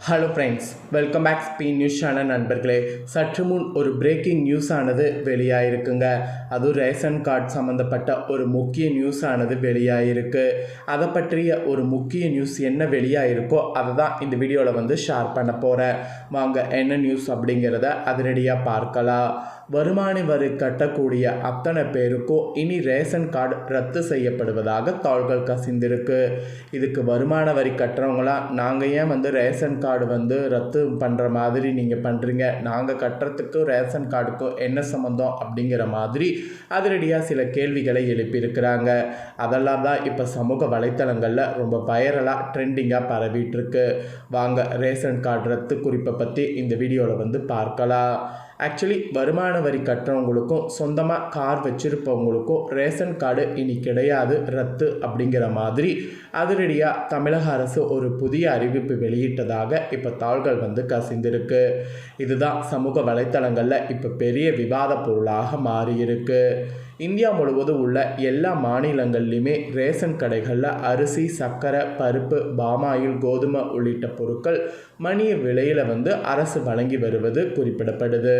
Hello friends, welcome back ஸ்பீ news channel நண்பர்களே. சற்று முன் ஒரு பிரேக்கிங் நியூஸ் ஆனது வெளியாகிருக்குங்க. அதுவும் ரேஷன் கார்டு சம்மந்தப்பட்ட ஒரு முக்கிய நியூஸ் ஆனது வெளியாகிருக்கு. அதை பற்றிய ஒரு முக்கிய நியூஸ் என்ன வெளியாகிருக்கோ அதை தான் இந்த வீடியோவில் ஷேர் பண்ண போகிறேன். வாங்க என்ன நியூஸ் அப்படிங்கிறத அதிரடியாக பார்க்கலாம். வருமான வரி கட்டக்கூடிய அத்தனை பேருக்கும் இனி ரேஷன் கார்டு ரத்து செய்யப்படுவதாக தாள்கள் கசிந்திருக்கு. இதுக்கு வருமான வரி கட்டுறவங்களாம் நாங்கள் ஏன் ரேஷன் கார்டு ரத்து பண்ணுற மாதிரி நீங்கள் பண்ணுறீங்க, நாங்கள் கட்டுறதுக்கும் ரேஷன் கார்டுக்கும் என்ன சம்மந்தம் அப்படிங்கிற மாதிரி அதிரடியாக சில கேள்விகளை எழுப்பியிருக்கிறாங்க. அதெல்லாம் தான் இப்போ சமூக வலைத்தளங்களில் ரொம்ப வைரலாக ட்ரெண்டிங்காக பரவிட்டுருக்கு. வாங்க ரேஷன் கார்டு ரத்து குறிப்பை பற்றி இந்த வீடியோவில் பார்க்கலாம். ஆக்சுவலி வருமான வரி கட்டுறவங்களுக்கும் சொந்தமாக கார் வச்சுருப்பவங்களுக்கும் ரேஷன் கார்டு இனி கிடையாது, ரத்து அப்படிங்கிற மாதிரி அதிரடியாக தமிழக அரசு ஒரு புதிய அறிவிப்பு வெளியிட்டதாக இப்போ தாள்கள் கசிந்திருக்கு. இதுதான் சமூக வலைத்தளங்களில் இப்போ பெரிய விவாத பொருளாக மாறியிருக்கு. இந்தியா முழுவதும் உள்ள எல்லா மாநிலங்கள்லையுமே ரேஷன் கடைகளில் அரிசி, சர்க்கரை, பருப்பு, பாமாயில், கோதுமை உள்ளிட்ட பொருட்கள் மணிய விலையில் அரசு வழங்கி வருவது குறிப்பிடப்படுது.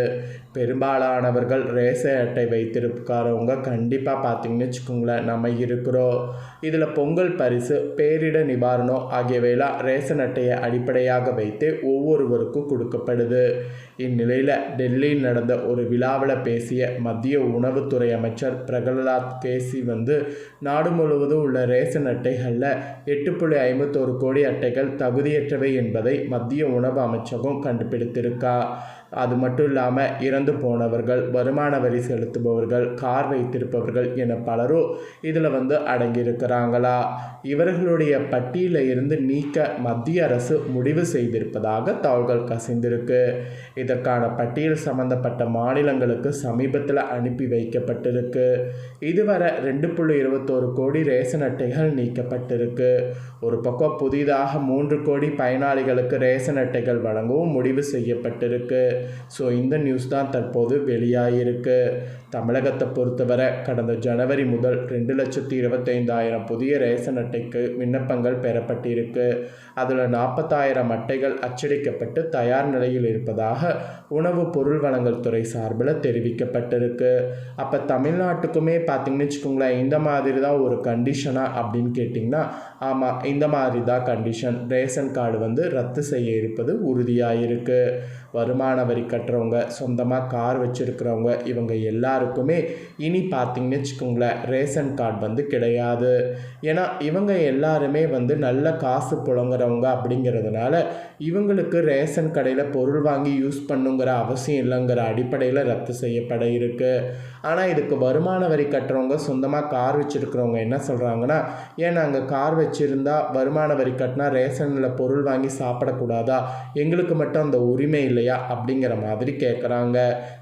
பெரும்பாலானவர்கள் ரேஷன் அட்டை வைத்திருக்காரவங்க கண்டிப்பாக பார்த்தீங்கன்னு வச்சுக்கோங்களேன், நம்ம இருக்கிறோம். இதில் பொங்கல் பரிசு, பேரிட நிவாரணம் ஆகியவையெல்லாம் ரேஷன் அட்டையை அடிப்படையாக வைத்து ஒவ்வொருவருக்கும் கொடுக்கப்படுது. இந்நிலையில் டெல்லியில் நடந்த ஒரு விழாவில் பேசிய மத்திய உணவுத்துறை அமைச்சர் பிரகலாத் கேசி நாடு முழுவதும் உள்ள ரேஷன் அட்டைகளில் 8.51 கோடி அட்டைகள் தகுதியற்றவை என்பதை மத்திய உணவு அமைச்சகம் கண்டுபிடித்திருக்கா. அது மட்டும் இல்லாமல் இறந்து போனவர்கள், வருமான வரி செலுத்துபவர்கள், கார் வைத்திருப்பவர்கள் என பலரும் இதில் அடங்கியிருக்கிறாங்களா. இவர்களுடைய பட்டியலில் இருந்து நீக்க மத்திய அரசு முடிவு செய்திருப்பதாக தாள்கள் கசிந்திருக்கு. இதற்கான பட்டியல் சம்பந்தப்பட்ட மாநிலங்களுக்கு சமீபத்தில் அனுப்பி வைக்கப்பட்டிருக்கு. இதுவரை 2.21 கோடி ரேஷன் அட்டைகள் நீக்கப்பட்டிருக்கு. ஒரு பக்கம் புதிதாக 3 கோடி பயனாளிகளுக்கு ரேஷன் அட்டைகள் வழங்கவும் முடிவு செய்யப்பட்டிருக்கு. ஸோ இந்த நியூஸ் தான் தற்போது வெளியாகிருக்கு. தமிழகத்தை பொறுத்தவரை கடந்த ஜனவரி முதல் 2,25,000 புதிய ரேஷன் அட்டைக்கு விண்ணப்பங்கள் பெறப்பட்டிருக்கு. அதில் 40,000 அட்டைகள் அச்சடிக்கப்பட்டு தயார் நிலையில் இருப்பதாக உணவு பொருள் வழங்கல் துறை சார்பில் தெரிவிக்கப்பட்டிருக்கு. அப்போ தமிழ்நாட்டுக்குமே பார்த்தீங்கன்னு வச்சுக்கோங்களேன், இந்த மாதிரி தான் ஒரு கண்டிஷனா அப்படின்னு கேட்டிங்கன்னா, ஆமாம், இந்த மாதிரி தான் கண்டிஷன். ரேஷன் கார்டு ரத்து செய்ய இருப்பது உறுதியாகிருக்கு. வருமான வரி கட்டுறவங்க, சொந்தமாக கார் வச்சுருக்கிறவங்க, இவங்க எல்லாருக்குமே இனி பார்த்திங்கன்னு வச்சுக்கோங்களேன் ரேஷன் கார்டு கிடையாது. ஏன்னா இவங்க எல்லாருமே நல்ல காசு புழங்குறவங்க அப்படிங்கிறதுனால இவங்களுக்கு ரேஷன் கடையில் பொருள் வாங்கி யூஸ் பண்ணுங்கிற அவசியம் இல்லைங்கிற அடிப்படையில் ரத்து செய்யப்பட இருக்கு. ஆனால் இதுக்கு வருமான வரி கட்டுறவங்க, சொந்தமாக கார் வச்சுருக்கிறவங்க என்ன சொல்கிறாங்கன்னா, ஏன் நாங்கள் கார் வச்சுருந்தா வருமான வரி கட்டினா ரேஷனில் பொருள் வாங்கி சாப்பிடக்கூடாதா, எங்களுக்கு மட்டும் அந்த உரிமை இல்லையா அப்படிங்கிற மாதிரி கேட்குறாங்க.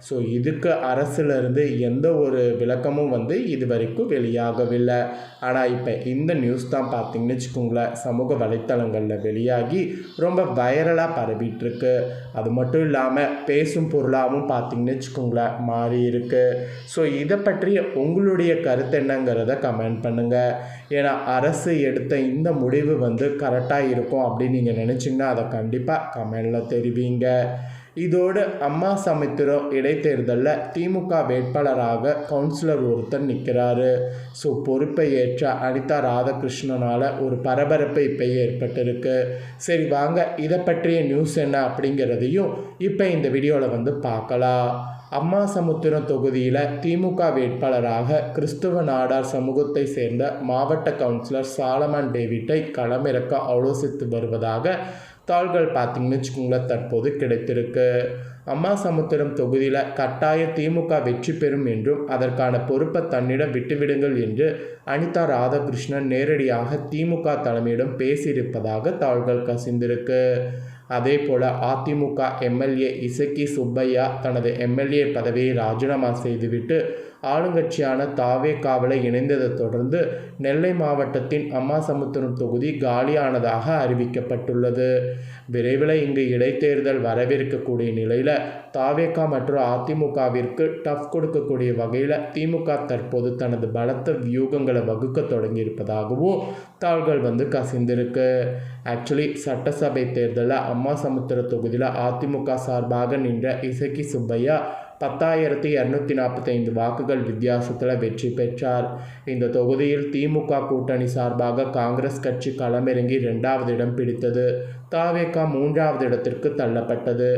ஸோ இதுக்கு அரசுலேருந்து எந்த ஒரு விளக்கமும் இது வரைக்கும் வெளியாகவில்லை. ஆனால் இப்போ இந்த நியூஸ் தான் பார்த்திங்கன்னு வச்சுக்கோங்களேன் சமூக வலைத்தளங்களில் வெளியாகி ரொம்ப வைரலாக பரவிட்டுருக்கு. அது மட்டும் இல்லாமல் பேசும் பொருளாகவும் பார்த்திங்கன்னு வச்சுக்கோங்களேன் மாறி இருக்கு. ஸோ இதை பற்றி உங்களுடைய கருத்து என்னங்கிறத கமெண்ட் பண்ணுங்கள். ஏன்னா அரசு எடுத்த இந்த முடிவு கரெக்டாக இருக்கும் அப்படின்னு நீங்கள் நினச்சிங்கன்னா அதை கண்டிப்பாக கமெண்டில் தெரிவிங்க. இதோடு அம்மா சமுத்திரம் இடைத்தேர்தலில் திமுக வேட்பாளராக கவுன்சிலர் ஒருத்தர் நிற்கிறாரு. ஸோ பொறுப்பை ஏற்ற அனிதா ராதாகிருஷ்ணனால் ஒரு பரபரப்பு இப்போ ஏற்பட்டிருக்கு. சரி வாங்க இதை பற்றிய நியூஸ் என்ன அப்படிங்கிறதையும் இப்போ இந்த வீடியோவில் பார்க்கலாம். அம்மா சமுத்திரம் தொகுதியில் திமுக வேட்பாளராக கிறிஸ்துவ நாடார் சமூகத்தை சேர்ந்த மாவட்ட கவுன்சிலர் சாலமன் டேவிட்டை களமிறக்க ஆலோசித்து வருவதாக தாள்கள் பார்த்திங்கன்னு வச்சுக்கோங்களேன் தற்போது கிடைத்திருக்கு. அம்மா சமுத்திரம் தொகுதியில் கட்டாய திமுக வெற்றி பெறும் என்றும் அதற்கான பொறுப்பை தன்னிடம் விட்டுவிடுங்கள் என்று அனிதா ராதாகிருஷ்ணன் நேரடியாக திமுக தலைமையிடம் பேசியிருப்பதாக தாள்கள் கசிந்திருக்கு. அதே போல் அதிமுக எம்எல்ஏ இசக்கி சுப்பையா தனது எம்எல்ஏ பதவியை ராஜினாமா செய்துவிட்டு ஆளுங்கட்சியான தாவேகாவில் இணைந்ததை தொடர்ந்து நெல்லை மாவட்டத்தின் அம்மாசமுத்திரம் தொகுதி காலியானதாக அறிவிக்கப்பட்டுள்ளது. விரைவில் இங்கு இடைத்தேர்தல் வரவிருக்கக்கூடிய நிலையில் தாவேகா மற்றும் அதிமுகவிற்கு டஃப் கொடுக்கக்கூடிய வகையில் திமுக தற்போது தனது பலத்த வியூகங்களை வகுக்க தொடங்கியிருப்பதாகவும் தாள்கள் கசிந்திருக்கு. ஆக்சுவலி சட்டசபை தேர்தலில் அம்மாசமுத்திர தொகுதியில் அதிமுக சார்பாக நின்ற இசக்கி சுப்பையா 10,245 வாக்குகள் வித்தியாசத்தில் வெற்றி பெற்றார். இந்த தொகுதியில் திமுக கூட்டணி சார்பாக காங்கிரஸ் கட்சி களமிறங்கி 2வது இடம் பிடித்தது. தாவேகா 3வது இடத்திற்கு தள்ளப்பட்டது.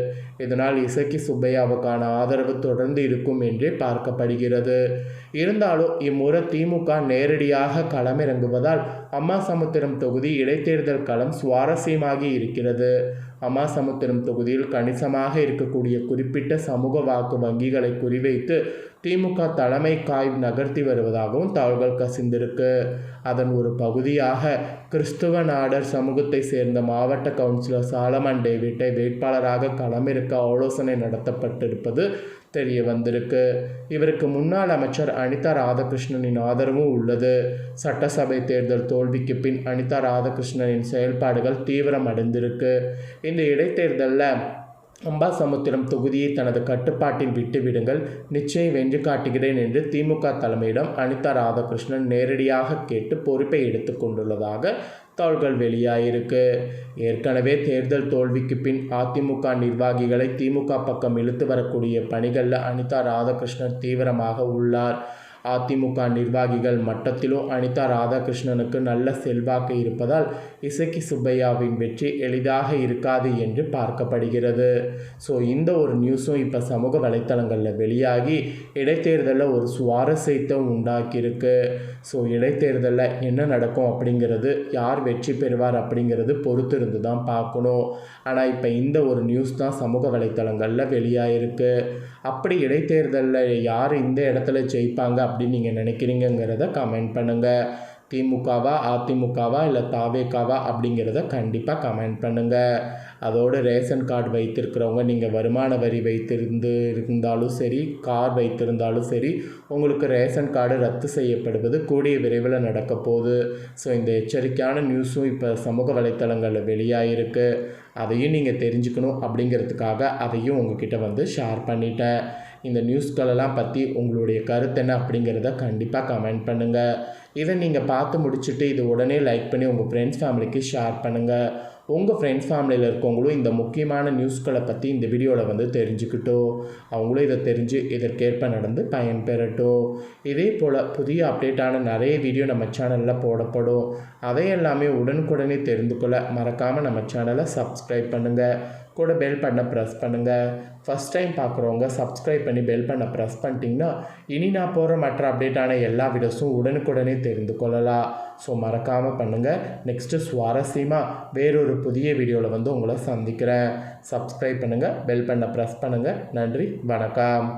இதனால் இசக்கி சுப்பையாவுக்கான ஆதரவு தொடர்ந்து இருக்கும் என்றே பார்க்கப்படுகிறது. இருந்தாலும் இம்முறை திமுக நேரடியாக களமிறங்குவதால் அம்மாசமுத்திரம் தொகுதி இடைத்தேர்தல் களம் சுவாரஸ்யமாகி இருக்கிறது. அம்மாசமுத்திரம் தொகுதியில் கணிசமாக இருக்கக்கூடிய குறிப்பிட்ட சமூக வாக்கு வங்கிகளை குறிவைத்து திமுக தலைமை காய்வு நகர்த்தி வருவதாகவும் தகவல்கள் கசிந்திருக்கு. அதன் ஒரு பகுதியாக கிறிஸ்துவ நாடர் சமூகத்தை சேர்ந்த மாவட்ட கவுன்சிலர் சாலமன் டேவிட்டை வேட்பாளராக களமிறக்க ஆலோசனை நடத்தப்பட்டிருப்பது தெரிய வந்திருக்கு. இவருக்கு முன்னாள் அமைச்சர் அனிதா ராதாகிருஷ்ணனின் ஆதரவும் உள்ளது. சட்டசபை தேர்தல் தோல்விக்கு பின் அனிதா ராதாகிருஷ்ணனின் செயல்பாடுகள் தீவிரமடைந்திருக்கு. இந்த இடைத்தேர்தலில் அம்பாசமுத்திரம் தொகுதியை தனது கட்டுப்பாட்டில் விட்டுவிடுங்கள், நிச்சயம் வென்று காட்டுகிறேன் என்று திமுக தலைமையிடம் அனிதா ராதாகிருஷ்ணன் நேரடியாக கேட்டு பொறுப்பை எடுத்துக்கொண்டுள்ளதாக தகவல்கள் வெளியாயிருக்கு. ஏற்கனவே தேர்தல் தோல்விக்கு பின் அதிமுக நிர்வாகிகளை திமுக பக்கம் இழுத்து வரக்கூடிய பணிகளில் அனிதா ராதாகிருஷ்ணன் தீவிரமாக உள்ளார். அதிமுக நிர்வாகிகள் மட்டத்திலும் அனிதா ராதாகிருஷ்ணனுக்கு நல்ல செல்வாக்கு இருப்பதால் இசக்கி சுப்பையாவின் வெற்றி எளிதாக இருக்காது என்று பார்க்கப்படுகிறது. ஸோ இந்த ஒரு நியூஸும் இப்போ சமூக வலைத்தளங்களில் வெளியாகி இடைத்தேர்தலில் ஒரு சுவாரஸ்யத்தை உண்டாக்கியிருக்கு. ஸோ இடைத்தேர்தலில் என்ன நடக்கும் அப்படிங்கிறது, யார் வெற்றி பெறுவார் அப்படிங்கிறது பொறுத்திருந்து தான் பார்க்கணும். ஆனால் இப்போ இந்த ஒரு நியூஸ் தான் சமூக வலைத்தளங்களில் வெளியாகிருக்கு. அப்படி இடைத்தேர்தலில் யார் இந்த இடத்துல ஜெயிப்பாங்க அப்படின்னு நீங்கள் நினைக்கிறீங்கிறத கமெண்ட் பண்ணுங்கள். திமுகவா, அதிமுகவா, இல்லை தாவேகாவா அப்படிங்கிறத கண்டிப்பாக கமெண்ட் பண்ணுங்கள். அதோடு ரேஷன் கார்டு வைத்திருக்கிறவங்க, நீங்கள் வருமான வரி இருந்தாலும் சரி, கார் வைத்திருந்தாலும் சரி, உங்களுக்கு ரேஷன் கார்டு ரத்து செய்யப்படுவது கூடிய விரைவில் நடக்க போகுது. ஸோ இந்த எச்சரிக்கையான நியூஸும் இப்போ சமூக வலைத்தளங்களில் வெளியாகிருக்கு. அதையும் நீங்கள் தெரிஞ்சுக்கணும் அப்படிங்கிறதுக்காக அதையும் உங்ககிட்ட ஷேர் பண்ணிட்டேன். இந்த நியூஸ்களெல்லாம் பற்றி உங்களுடைய கருத்து என்ன அப்படிங்கிறத கண்டிப்பாக கமெண்ட் பண்ணுங்கள். இதை நீங்கள் பார்த்து முடிச்சுட்டு இது உடனே லைக் பண்ணி உங்கள் ஃப்ரெண்ட்ஸ் ஃபேமிலிக்கு ஷேர் பண்ணுங்கள். உங்கள் ஃப்ரெண்ட்ஸ் ஃபேமிலியில் இருக்கவங்களும் இந்த முக்கியமான நியூஸ்களை பற்றி இந்த வீடியோவில் தெரிஞ்சுக்கிட்டோம். அவங்களும் இதை தெரிஞ்சு இதற்கேற்ப நடந்து பயன்பெறட்டும். இதே போல் புதிய அப்டேட்டான நிறைய வீடியோ நம்ம சேனலில் போடப்படும். அதையெல்லாமே உடனுக்குடனே தெரிந்து கொள்ள மறக்காமல் நம்ம சேனலை சப்ஸ்கிரைப் பண்ணுங்கள். கூட பெல் பட்டனை ப்ரெஸ் பண்ணுங்கள். ஃபஸ்ட் டைம் பார்க்குறவங்க சப்ஸ்கிரைப் பண்ணி பெல் பட்டனை ப்ரெஸ் பண்ணிட்டீங்கன்னா இனி நான் போகிற மற்ற அப்டேட்டான எல்லா வீடியோஸும் உடனுக்குடனே தெரிந்து கொள்ளலாம். ஸோ மறக்காமல் பண்ணுங்கள். நெக்ஸ்ட்டு சுவாரஸ்யமாக வேறொரு புதிய வீடியோவில் உங்களை சந்திக்கிறேன். சப்ஸ்கிரைப் பண்ணுங்கள், பெல் பட்டனை ப்ரெஸ் பண்ணுங்கள். நன்றி, வணக்கம்.